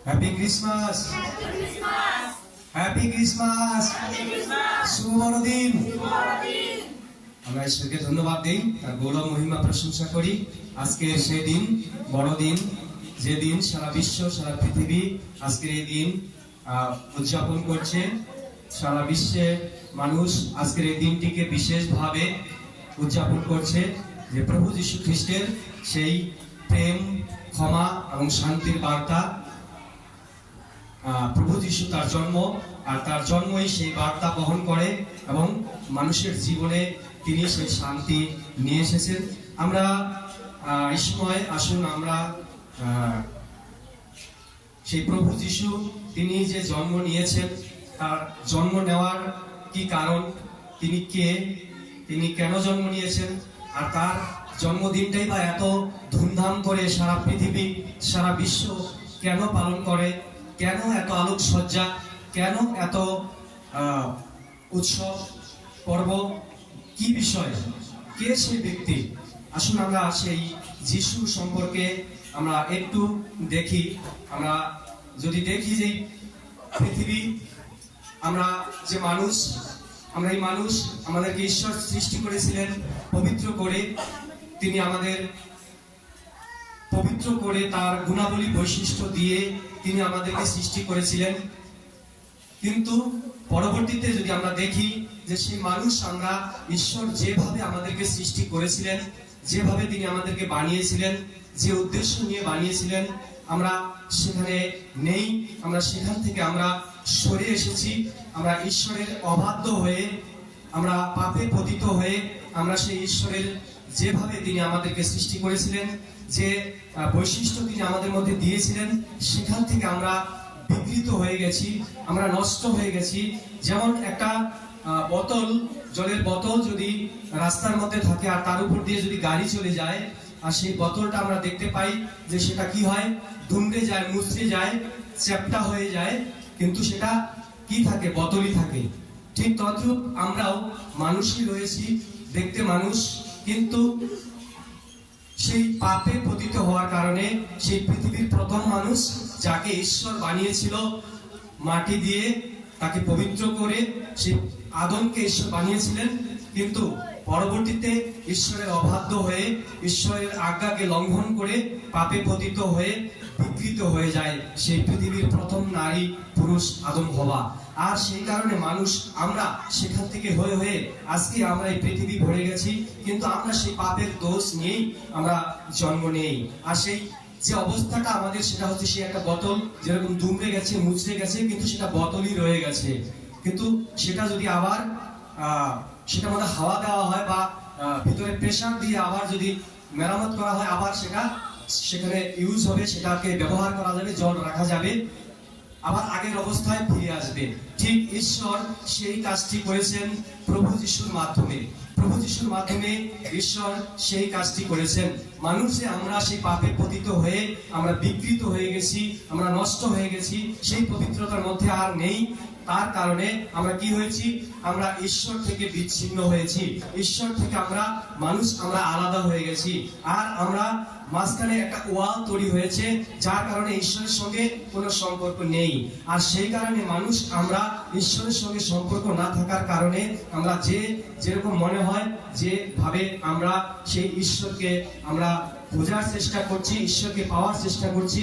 Happy Christmas, happy Christmas, শুভ বড়দিন। আমরা ঈশ্বরকে ধন্যবাদ দিই, তার গৌরব মহিমা প্রশংসা করি। আজকে সেই দিন, বড়দিন, যে দিন সারা বিশ্ব, সারা পৃথিবী আজকের এই দিন উদযাপন করছে। সারা বিশ্বে মানুষ আজকের এই দিনটিকে বিশেষভাবে উদযাপন করছে, যে প্রভু যীশু খ্রিস্টের সেই প্রেম, ক্ষমা এবং শান্তির বার্তা। প্রভু যীশু তার জন্ম, আর তার জন্মই সেই বার্তা বহন করে এবং মানুষের জীবনে তিনি সেই শান্তি নিয়ে এসেছেন। আমরা এই সময় আসুন আমরা সেই প্রভু যীশু তিনি যে জন্ম নিয়েছেন, তার জন্ম নেওয়ার কি কারণ, তিনি কে, তিনি কেন জন্ম নিয়েছেন, আর তার জন্মদিনটাই বা এত ধুমধাম করে সারা পৃথিবী, সারা বিশ্ব কেন পালন করে, কেন এত আলোকসজ্জা, কেন এত উৎসব পর্ব, কি বিষয়, কে সেই ব্যক্তি। আসুন আমরা সেই যিশু সম্পর্কে আমরা একটু দেখি। আমরা যদি দেখি যে পৃথিবী, আমরা যে মানুষ, আমরা এই মানুষ, আমাদেরকে ঈশ্বর সৃষ্টি করেছিলেন পবিত্র করে। তিনি আমাদের পবিত্র করে তার গুণাবলী বৈশিষ্ট্য দিয়ে তিনি আমাদেরকে সৃষ্টি করেছিলেন। কিন্তু পরবর্তীতে যদি আমরা দেখি যে সেই মানুষ, আমরা ঈশ্বর যেভাবে আমাদেরকে সৃষ্টি করেছিলেন, যেভাবে তিনি আমাদেরকে বানিয়েছিলেন, যে উদ্দেশ্য নিয়ে বানিয়েছিলেন, আমরা সেখানে নেই। আমরা সেখান থেকে আমরা সরে এসেছি। আমরা ঈশ্বরের অবাধ্য হয়ে, আমরা পাপে পতিত হয়ে, আমরা সেই ঈশ্বরের যেভাবে তিনি আমাদেরকে সৃষ্টি করেছিলেন, যে বৈশিষ্ট্য তিনি আমাদের মধ্যে দিয়েছিলেন, সেখান থেকে আমরা বিকৃত হয়ে গেছি, আমরা নষ্ট হয়ে গেছি। যেমন একটা বোতল, জলের বোতল যদি রাস্তার মধ্যে থাকে আর তার উপর দিয়ে যদি গাড়ি চলে যায়, আর সেই বোতলটা আমরা দেখতে পাই যে সেটা কি হয়, দুমড়ে যায়, মুচড়ে যায়, চ্যাপ্টা হয়ে যায়, কিন্তু সেটা কি থাকে, বোতলই থাকে। ঠিক তদ্রূপ আমরাও মানুষই রয়েছি, দেখতে মানুষ, কিন্তু সেই পাপে পতিত হওয়ার কারণে সেই পৃথিবীর প্রথম মানুষ, যাকে ঈশ্বর বানিয়েছিল মাটি দিয়ে, তাকে পবিত্র করে সেই আদমকে ঈশ্বর বানিয়েছিলেন, কিন্তু পরবর্তীতে ঈশ্বরের অবাধ্য হয়ে, ঈশ্বরের আজ্ঞাকে লঙ্ঘন করে, পাপে পতিত হয়ে বিকৃত হয়ে যায় সেই পৃথিবীর প্রথম নারী পুরুষ আদম হওয়া। আর সেই কারণে মানুষ, আমরা সেখান থেকে হয়ে হয়ে আজকে আমরা এই পৃথিবী ভরে গেছি, কিন্তু আমরা সেই পাপের দোষ নিয়েই আমরা জন্ম নেই। আর সেই যে অবস্থাটা আমাদের, সেটা হচ্ছে সেই একটা বোতল, যেরকম দুমড়ে গেছে, মুচড়ে গেছে, কিন্তু সেটা বোতলই রয়ে গেছে। কিন্তু সেটা যদি আবার সেটার মধ্যে হাওয়া দেওয়া হয় বা ভিতরে প্রেসার দিয়ে আবার যদি মেরামত করা হয়, আবার সেটা সেখানে ইউজ হবে, সেটাকে ব্যবহার করা যাবে, জল রাখা যাবে, আবার আগের অবস্থায় ফিরে আসবে। ঠিক ঈশ্বর সেই কাজটি করেছেন প্রভু যিশুর মাধ্যমে। প্রভু যিশুর মাধ্যমে ঈশ্বর সেই কাজটি করেছেন। মানুষে আমরা সেই পাপে পতিত হয়ে আমরা বিকৃত হয়ে গেছি, আমরা নষ্ট হয়ে গেছি, সেই পবিত্রতার মধ্যে আর নেই। তার কারণে আমরা কি হয়েছি, আমরা ঈশ্বর থেকে বিচ্ছিন্ন হয়েছি, ঈশ্বর থেকে আমরা মানুষ, আমরা আলাদা হয়ে গেছি। আর আমরা মাঝখানে একটা ওয়াল তৈরি হয়েছে, যার কারণে ঈশ্বরের সঙ্গে কোনো সম্পর্ক নেই। আর সেই কারণে মানুষ, আমরা ঈশ্বরের সঙ্গে সম্পর্ক না থাকার কারণে আমরা যেরকম মনে হয়, যেভাবে আমরা সেই ঈশ্বরকে আমরা বোঝার চেষ্টা করছি, ঈশ্বরকে পাওয়ার চেষ্টা করছি।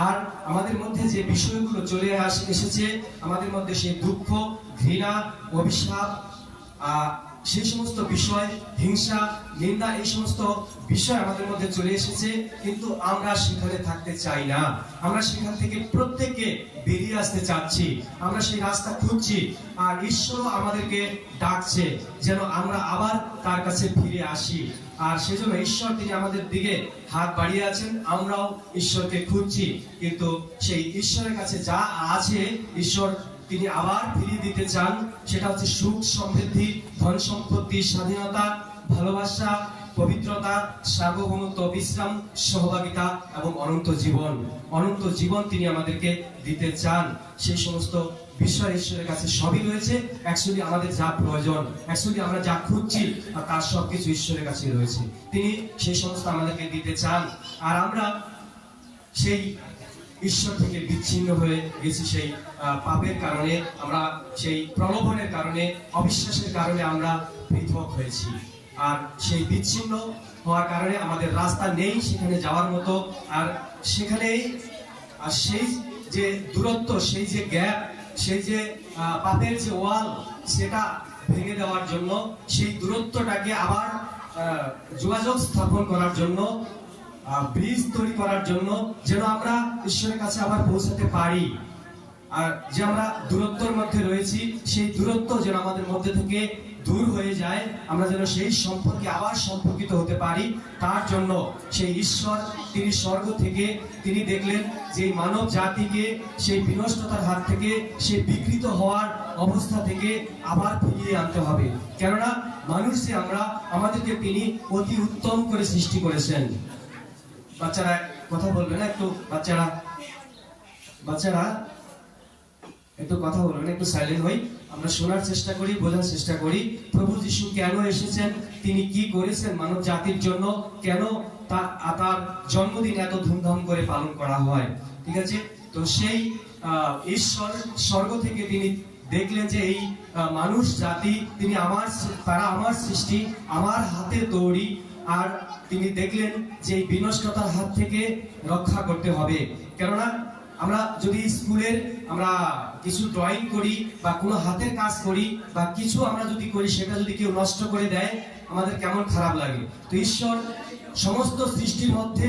আর আমাদের মধ্যে যে বিষয়গুলো চলে এসেছে, আমাদের মধ্যে সেই দুঃখ, ঘৃণা, অভিশাপ, সেই সমস্ত বিষয়, হিংসা, নিন্দা, এই সমস্ত বিষয় আমাদের মধ্যে চলে এসেছে, কিন্তু আমরা সেখানে থাকতে চাই না। আমরা সেখান থেকে প্রত্যেককে বেরিয়ে আসতে চাচ্ছি, আমরা সেই রাস্তা খুঁজছি। আর ঈশ্বরও আমাদেরকে ডাকছে যেন আমরা আবার তার কাছে ফিরে আসি। আর সেজন্য ঈশ্বর, তিনি আমাদের দিকে হাত বাড়িয়ে আছেন, আমরাও ঈশ্বরকে খুঁজছি। কিন্তু সেই ঈশ্বরের কাছে যা আছে, ঈশ্বর তিনি আবার ফিরিয়ে দিতে চান। সেটা হচ্ছে সুখ, সমৃদ্ধি, ধন সম্পত্তি, স্বাধীনতা, ভালোবাসা, পবিত্রতা, সার্বভৌমত্ব, বিশ্রাম, সহভাগিতা এবং অনন্ত জীবন। অনন্ত জীবন তিনি আমাদেরকে দিতে চান। সেই সমস্ত বিষয় ঈশ্বরের কাছে সবই রয়েছে। অ্যাকচুয়ালি আমাদের যা প্রয়োজন, অ্যাকচুয়ালি আমরা যা খুঁজছি, তার সবকিছু ঈশ্বরের কাছে রয়েছে। তিনি সেই সমস্ত আমাদেরকে দিতে চান। আর আমরা সেই ঈশ্বর থেকে বিচ্ছিন্ন হয়ে গেছি। সেই পাপের কারণে আমরা, সেই প্রলোভনের কারণে, অবিশ্বাসের কারণে আমরা পৃথক হয়েছি। আর সেই বিচ্ছিন্ন হওয়ার কারণে আমাদের রাস্তা নেই সেখানে যাওয়ার মতো। আর সেখানেই আর সেই যে দূরত্ব, সেই যে গ্যাপ, সেই যে পাপের যে ওয়াল, সেটা ভেঙে দেওয়ার জন্য, সেই দূরত্বটাকে আবার যোগাযোগ স্থাপন করার জন্য, ব্রিজ তৈরি করার জন্য, যেন আমরা ঈশ্বরের কাছে আবার পৌঁছাতে পারি। আর যে আমরা দূরত্বের মধ্যে রয়েছি, সেই দূরত্ব যেন আমাদের মধ্যে থেকে দূর হয়ে যায়, আমরা যেন সেই সম্পর্কে আবার সম্পর্কিত হতে পারি। তার জন্য সেই ঈশ্বর তিনি স্বর্গ থেকে তিনি দেখলেন যে মানব জাতিকে সেই বিনষ্টতার হাত থেকে, সেই বিকৃত হওয়ার অবস্থা থেকে আবার ফিরিয়ে আনতে হবে। কেননা মানুষ যে আমরা, আমাদেরকে তিনি অতি উত্তম করে সৃষ্টি করেছেন। বাচ্চারা কথা বলবে না একটু? বাচ্চারা একটু কথা বলবেন, একটু সাইলেন্ট হই, আমরা শোনার চেষ্টা করি, বোঝার চেষ্টা করি প্রভু যিশু কেন এসেছেন, তিনি কি করেছেন মানব জাতির জন্য, কেন তার জন্মদিন এত ধুমধাম করে পালন করা হয়। ঠিক আছে? তো সেই ঈশ্বর স্বর্গ থেকে তিনি দেখলেন যে এই মানুষ জাতি, তারা আমার সৃষ্টি, আমার হাতে তৈরি। আর তিনি দেখলেন যে এই বিনষ্টতার হাত থেকে রক্ষা করতে হবে। কেননা আমরা যদি স্কুলের আমরা কিছু ড্রয়িং করি বা কোনো হাতের কাজ করি বা কিছু আমরা যদি করি, সেটা যদি কেউ নষ্ট করে দেয়, আমাদের কেমন খারাপ লাগে। তো ঈশ্বর সমস্ত সৃষ্টির মধ্যে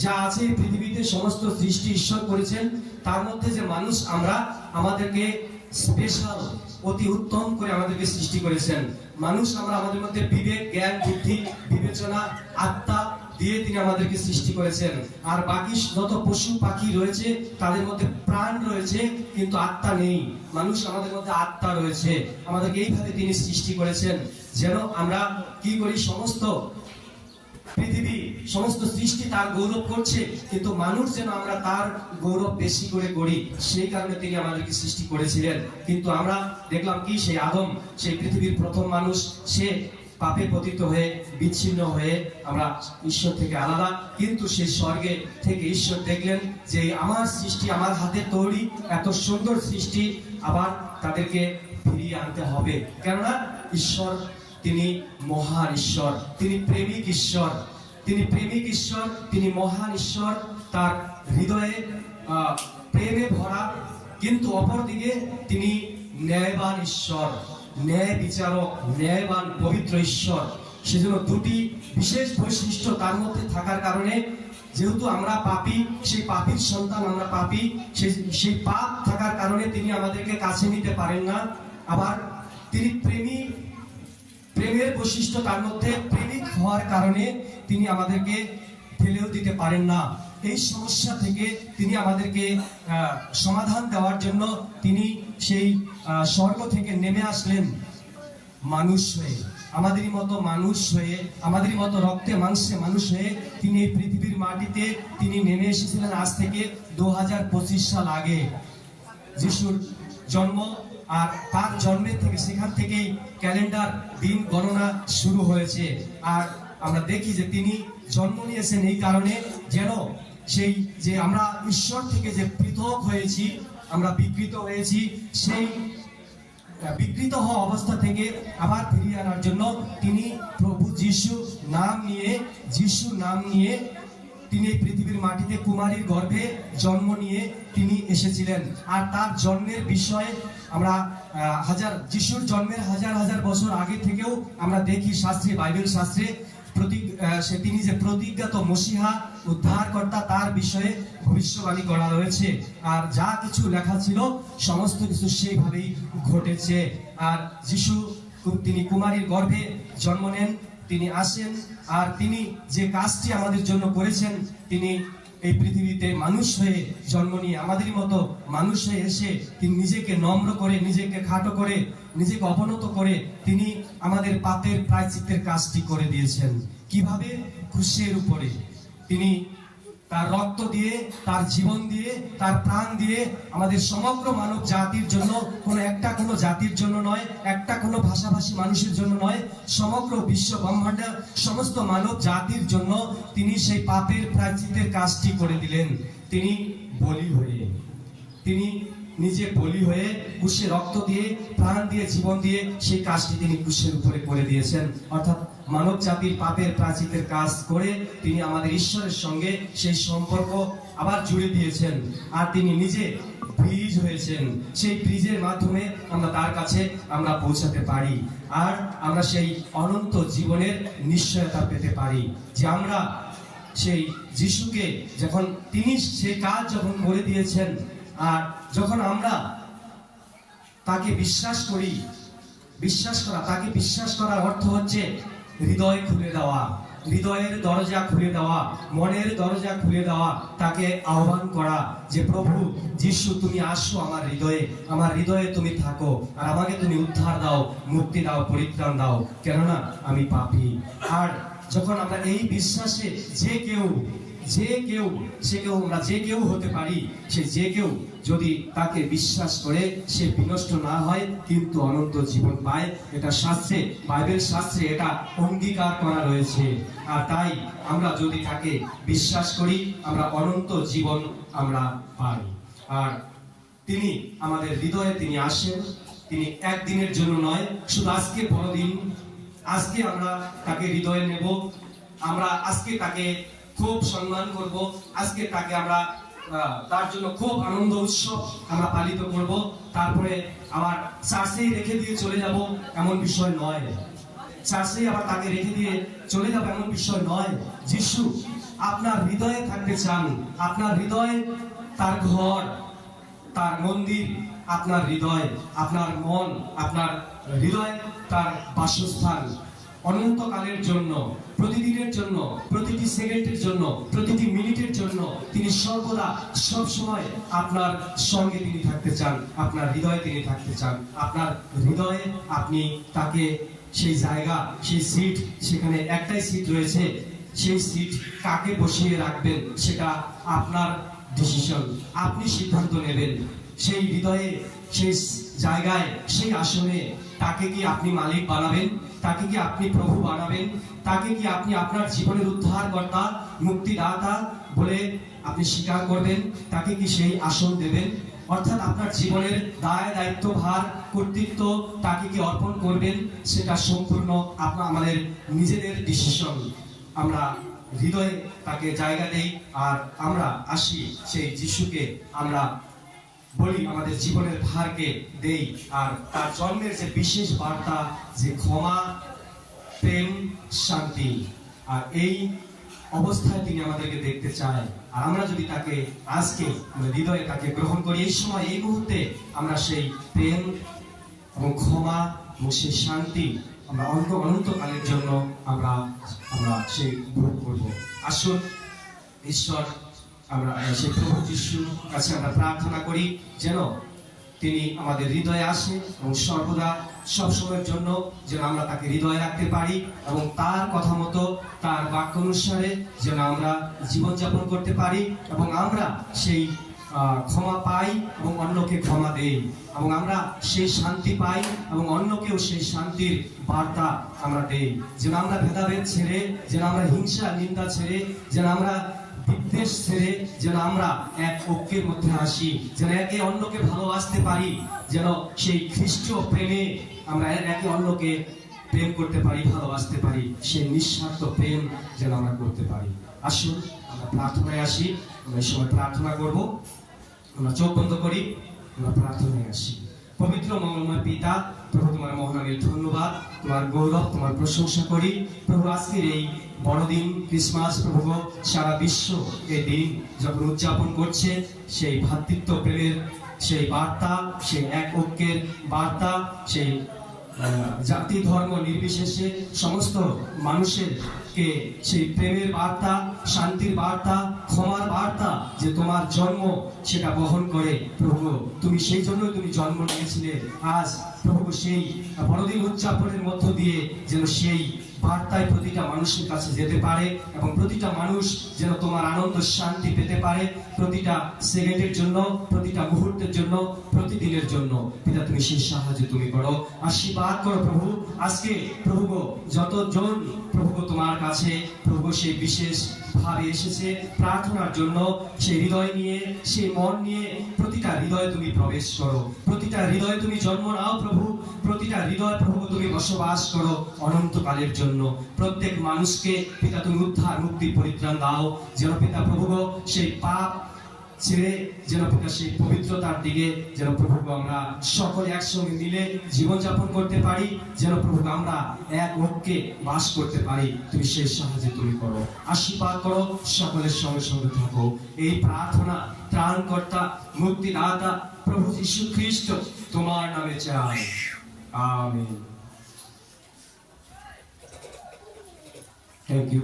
যা আছে পৃথিবীতে, সমস্ত সৃষ্টি ঈশ্বর করেছেন, তার মধ্যে যে মানুষ আমরা, আমাদেরকে স্পেশাল, অতি উত্তম করে আমাদেরকে সৃষ্টি করেছেন। মানুষ আমরা, আমাদের মধ্যে বিবেক, জ্ঞান, বুদ্ধি, বিবেচনা, আত্মা দিয়ে তিনি আমাদেরকে সৃষ্টি করেছেন। আর বাকি যত পশু পাখি রয়েছে তাদের মধ্যে প্রাণ রয়েছে, কিন্তু আত্মা নেই। মানুষ, আমাদের মধ্যে আত্মা রয়েছে। আমাদেরকে এইভাবে তিনি সৃষ্টি করেছেন যেন আমরা কি করি, সমস্ত পৃথিবী, সমস্ত সৃষ্টি তার গৌরব করছে, কিন্তু মানুষ যেন আমরা তার গৌরব বেশি করে করি, সেই কারণে তিনি আমাদেরকে সৃষ্টি করেছিলেন। কিন্তু আমরা দেখলাম কি, সেই আদম, সেই পৃথিবীর প্রথম মানুষ, সে পাপে পতিত হয়ে, বিচ্ছিন্ন হয়ে আমরা ঈশ্বর থেকে আলাদা। কিন্তু সেই স্বর্গে থেকে ঈশ্বর দেখলেন যে আমার সৃষ্টি, আমার হাতে তৈরি এত সুন্দর সৃষ্টি, আবার তাদেরকে ফিরিয়ে আনতে হবে। কেননা ঈশ্বর তিনি মহান ঈশ্বর, তিনি প্রেমিক ঈশ্বর, তিনি মহান ঈশ্বর। তার হৃদয়ে প্রেমে ভরা, কিন্তু অপরদিকে তিনি ন্যায়বান ঈশ্বর, ন্যায় বিচারক, ন্যায়বান পবিত্র ঈশ্বর। সেজন্য দুটি বিশেষ বৈশিষ্ট্য তার মধ্যে থাকার কারণে, যেহেতু আমরা পাপী, সেই পাপীর সন্তান আমরা পাপী, সেই পাপ থাকার কারণে তিনি আমাদেরকে কাছে নিতে পারেন না। আবার তিনি প্রেমের বৈশিষ্ট্য তার মধ্যে, প্রেমিক হওয়ার কারণে তিনি আমাদেরকে ফেলেও দিতে পারেন না। এই সমস্যা থেকে তিনি আমাদেরকে সমাধান দেওয়ার জন্য তিনি সেই স্বর্গ থেকে নেমে আসলেন মানুষ হয়ে, আমাদেরই মতো মানুষ হয়ে, আমাদেরই মতো রক্তে মাংসে মানুষ হয়ে তিনি এই পৃথিবীর মাটিতে তিনি নেমে এসেছিলেন। আজ থেকে 2025 সাল আগে যিশুর জন্ম, আর তার জন্মের থেকে, সেখান থেকেই ক্যালেন্ডার দিন গণনা শুরু হয়েছে। আর আমরা দেখি যে তিনি জন্ম নিয়েছেন এই কারণে, যেন সেই যে আমরা ঈশ্বর থেকে যে পৃথক হয়েছি, আমরা বিকৃত হয়েছি, সেই বিকৃত হওয়া অবস্থা থেকে আবার ফিরিয়ে আনার জন্য তিনি প্রভু যিশুর নাম নিয়ে তিনি এই পৃথিবীর মাটিতে কুমারীর গর্ভে জন্ম নিয়ে তিনি এসেছিলেন। আর তার জন্মের বিষয়ে আমরা যিশুর জন্মের হাজার বছর আগে থেকেও আমরা দেখি শাস্ত্রে, বাইবেল শাস্ত্রে তিনি যে প্রতিজ্ঞাত মসিহা, উদ্ধারকর্তা, তার বিষয়ে ভবিষ্যবাণী করা রয়েছে। আর যা কিছু লেখা ছিল সমস্ত কিছু সেইভাবেই ঘটেছে। আর যিশু তিনি কুমারীর গর্ভে জন্ম নেন, তিনি আসেন, আর তিনি যে কাজটি আমাদের জন্য করেছেন, তিনি এই পৃথিবীতে মানুষ হয়ে জন্ম নিয়ে, আমাদের মতো মানুষ হয়ে এসে তিনি নিজেকে নম্র করে, নিজেকে খাটো করে, নিজেকে অবনত করে তিনি আমাদের পাপের প্রায়শ্চিত্তের কাজটি করে দিয়েছেন। কিভাবে? ক্রুশের উপরে তিনি তার রক্ত দিয়ে, তার জীবন দিয়ে, তার প্রাণ দিয়ে আমাদের সমগ্র মানব জাতির জন্য, কোনো জাতির জন্য নয়, কোনো ভাষাভাষী মানুষের জন্য নয়, সমগ্র বিশ্ব ব্রহ্মাণ্ডের সমস্ত মানব জাতির জন্য তিনি সেই পাপের প্রায়শ্চিত্তের কাজটি করে দিলেন। তিনি বলি হয়ে, তিনি নিজে বলি হয়ে ক্রুশে রক্ত দিয়ে, প্রাণ দিয়ে, জীবন দিয়ে সেই কাজটি তিনি ক্রুশের উপরে করে দিয়েছেন। অর্থাৎ মানব জাতির পাপের প্রায়শ্চিত্তের কাজ করে তিনি আমাদের ঈশ্বরের সঙ্গে সেই সম্পর্ক আবার জুড়ে দিয়েছেন। আর তিনি নিজে ব্রিজ হয়েছেন, সেই ব্রিজের মাধ্যমে আমরা তার কাছে আমরা পৌঁছাতে পারি, আর আমরা সেই অনন্ত জীবনের নিশ্চয়তা পেতে পারি যে আমরা সেই যিশুকে যখন তিনি সেই কাজ যখন করে দিয়েছেন, আর যখন আমরা তাকে বিশ্বাস করি, বিশ্বাস করা, তাকে বিশ্বাস করার অর্থ হচ্ছে হৃদয় খুলে দেওয়া, হৃদয়ের দরজা খুলে দেওয়া, মনের দরজা খুলে দেওয়া, তাকে আহ্বান করা যে প্রভু যিশু তুমি আসো আমার হৃদয়ে, আমার হৃদয়ে তুমি থাকো, আর আমাকে তুমি উদ্ধার দাও, মুক্তি দাও, পরিত্রাণ দাও, কেননা আমি পাপী। আর যখন আমরা এই বিশ্বাসে যে কেউ হতে পারি, সে যে কেউ যদি তাকে বিশ্বাস করে সে বিনষ্ট না হয় কিন্তু অনন্ত জীবন পায়, এটা শাস্ত্রে, বাইবেল শাস্ত্রে এটা অঙ্গীকার করা রয়েছে। আর তাই আমরা যদি তাকে বিশ্বাস করি আমরা অনন্ত জীবন আমরা পাই। আর তিনি আমাদের হৃদয়ে তিনি আসেন, তিনি একদিনের জন্য নয়, শুধু আজকে বড়দিন, আজকে আমরা তাকে হৃদয়ে নেব, আমরা আজকে তাকে খুব সম্মান করব, আজকে তাকে আমরা তার জন্য খুব আনন্দ উৎসব আমরা পালিত করব, তারপরে আবার চার্চেই রেখে দিয়ে চলে যাব এমন বিষয় নয়, চার্চেই আবার তাকে রেখে দিয়ে চলে যাব এমন বিষয় নয়। যিশু আপনার হৃদয়ে থাকতে চান, আপনার হৃদয় তার ঘর, তার মন্দির, আপনার হৃদয়, আপনার মন, আপনার হৃদয় তার বাসস্থান, অনন্তকালের জন্য, প্রতিদিনের জন্য, প্রতিটি সেকেন্ডের জন্য, প্রতিটি মিনিটের জন্য তিনি সর্বদা সব সময় আপনার সঙ্গে তিনি থাকতে চান, আপনার হৃদয়ে তিনি থাকতে চান। আপনার হৃদয়ে আপনি তাকে সেই জায়গা, সেই সিট, সেখানে একটাই সিট রয়েছে, সেই সিট কাকে বসিয়ে রাখবেন সেটা আপনার ডিসিশন, আপনি সিদ্ধান্ত নেবেন। সেই হৃদয়ে, সেই জায়গায়, সেই আসনে তাকে কি আপনি মালিক বানাবেন, তাকে কি আপনি প্রভু বানাবেন, তাকে কি আপনি আপনার জীবনের উদ্ধারকর্তা, মুক্তিদাতা বলে আপনি স্বীকার করবেন, তাকে কি সেই আসন দেবেন, অর্থাৎ আপনার জীবনের দায় দায়িত্ব ভার কর্তৃত্ব তাকে কি অর্পণ করবেন, সেটা সম্পূর্ণ আমাদের নিজেদের ডিসিশন। আমরা হৃদয়ে তাকে জায়গা দেই, আর আমরা আসি সেই যিশুকে আমরা বলি, আমাদের জীবনের ভারকে দেই, আর তার জন্মের যে বিশেষ বার্তা, যে ক্ষমা, প্রেম, শান্তি, আর এই অবস্থায় তিনি আমাদেরকে দেখতে চায়। আর আমরা যদি তাকে আজকে হৃদয়ে তাকে গ্রহণ করি, এই সময়, এই মুহূর্তে আমরা সেই প্রেম এবং ক্ষমা এবং সেই শান্তি আমরা অনন্তকালের জন্য আমরা সেই ভোগ করবো। আসুন ঈশ্বর, আমরা সেই প্রভু যিশুর কাছে আমরা প্রার্থনা করি যেন তিনি আমাদের হৃদয়ে আসে এবং সর্বদা সবসময়ের জন্য যেন আমরা তাকে হৃদয়ে রাখতে পারি, এবং তার কথা মতো, তার বাক্য অনুসারে যেন আমরা জীবনযাপন করতে পারি, এবং আমরা সেই ক্ষমা পাই এবং অন্যকে ক্ষমা দেই, এবং আমরা সেই শান্তি পাই এবং অন্যকেও সেই শান্তির বার্তা আমরা দেই। যেন আমরা ভেদাভেদ ছেড়ে, যেন আমরা হিংসা নিন্দা ছেড়ে, যেন আমরা বিদ্বেষ ছেড়ে, যেন আমরা এক ঐক্যের মধ্যে আসি, যেন একে অন্যকে ভালোবাসতে পারি, যেন সেই খ্রিস্টীয় প্রেমে আমরা একে অন্যকে প্রেম করতে পারি, ভালোবাসতে পারি, সেই নিঃস্বার্থ প্রেম যেন আমরা করতে পারি। আসুন আমরা প্রার্থনায় আসি, আমরা এই সময় প্রার্থনা করব, আমরা চোখ বন্ধ করি, আমরা প্রার্থনায় আসি। পবিত্র মঙ্গলময় পিতা, প্রভু তোমার মহানামের ধন্যবাদ, তোমার গৌরব, তোমার প্রশংসা করি প্রভু। আজকের এই বড়দিন ক্রিসমাস প্রভু, সারা বিশ্ব এই দিন যখন উদযাপন করছে, সেই ভ্রাতৃত্ব প্রেমের সেই বার্তা, সেই এক ঐক্যের বার্তা, সেই জাতি ধর্ম নির্বিশেষে সমস্ত মানুষের কে সেই প্রেমের বার্তা, শান্তির বার্তা, ক্ষমার বার্তা যে তোমার জন্ম সেটা বহন করে প্রভু। তুমি সেই জন্যই তুমি জন্ম নিয়েছিলে। আজ প্রভু সেই বড়দিন উদযাপনের মধ্য দিয়ে যেন সেই বার্তায় প্রতিটা মানুষের কাছে যেতে পারে এবং প্রতিটা মানুষ যেন তোমার আনন্দ শান্তি পেতে পারে প্রতিটা সেকেন্ডের জন্য, প্রতিটা মুহূর্তের জন্য, প্রতিদিনের জন্য। পিতা তুমি সেই সাহায্য তুমি করো, আশীর্বাদ করো প্রভু। আজকে প্রভু গো, যতজন প্রভু গো তোমার কাছে প্রভু গো সেই বিশেষ ভাবে এসেছে প্রার্থনার জন্য, সেই হৃদয় নিয়ে, সেই মন নিয়ে প্রতিটা হৃদয়ে তুমি প্রবেশ করো, প্রতিটা হৃদয়ে তুমি জন্ম নাও প্রভু, প্রতিটা হৃদয় প্রভু তুমি বসবাস করো অনন্তকালের জন্য। প্রত্যেক মানুষকে পিতা তুমি উদ্ধার মুক্তি পরিত্রাণ দাও, যেন পিতা প্রভু গো সেই পাপ ছেড়ে যেন পিতা সেই পবিত্রতার দিকে যেন প্রভু আমরা সকলে একসঙ্গে মিলে জীবনযাপন করতে পারি, যেন প্রভু আমরা এক ঐক্যে বাস করতে পারি। তুমি সেই সাহায্য তুমি করো, আশীর্বাদ করো, সকলের সঙ্গে সঙ্গে থাকো। এই প্রার্থনা ত্রাণকর্তা মুক্তিদাতা প্রভু যীশু খ্রিস্ট তোমার নামে চাই, আমিন। Thank you.